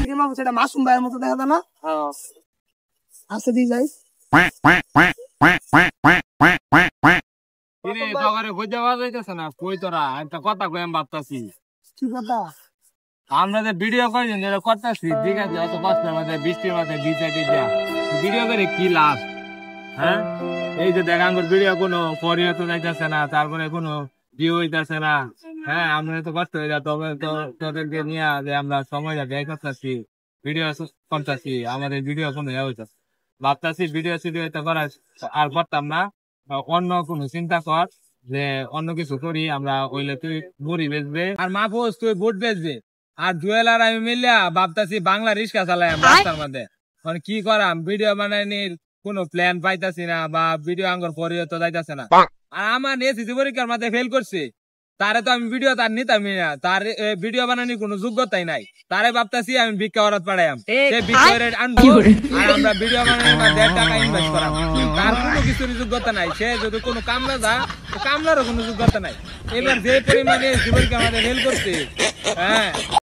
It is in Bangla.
সিকিম বাবু সেটা মাসুম ভাইয়ের মতো দেখা যায় না? আচ্ছা দিয়ে যাই। কি কথা? আমরা যে ভিডিও করি যেটা করতেছি ঠিক আছে, অত কষ্টের মধ্যে বৃষ্টির মধ্যে ভিজা টিজা ভিডিও করে কি লাভ? হ্যাঁ, এই যে দেখ আমার ভিডিও কোনো পরিণত যাইতেছে না, তারপরে কোনো ভিউ হইতেছে না। হ্যাঁ, আমরা তো কষ্ট হয়ে যায়, তবে তো তোদেরকে নিয়ে যে আমরা সময় ব্যয় করতেছি, ভিডিও করতেছি, আমাদের ভিডিও কোনো ইয়ে হইতেছে, ভাবতেছি ভিডিও সিডিও এটা করা আর করতাম না। অন্য কোনো চিন্তা কর যে অন্য কিছু করি আমরা, হইলে তুই মুড়ি বেচবে আর মাহফুজ তুই বুট বেচবে, আর জুয়েল আর আমি মিলিয়া ভাবতেছি বাংলা রিক্সা চালাই রাস্তার মধ্যে। মানে কি করাম, ভিডিও বানাইনি কোনো প্ল্যান পাইতাছি না, বা ভিডিও আঙ্গর পরিয়ত যাইতাছে না। আর আমার এসএসসি পরীক্ষার মধ্যে ফেল করছে, তারে তো আমি ভিডিও তার নিতামই না, তার ভিডিও বানানোর কোনো যোগ্যতাই নাই। তারে ভাবতাছি আমি ভিক্ষা করাত পাঠাইম, সে ভিক্ষা আনবো আর আমরা ভিডিও বানানোর মধ্যে টাকা ইনভেস্ট করাম। তার কোনো কিছুর যোগ্যতা নাই, সে যদি কোনো কামলা যা, কামলারও কোনো যোগ্যতা নাই। এবার যে পরিমাণে এসএসসি পরীক্ষার মধ্যে ফেল করছে, হ্যাঁ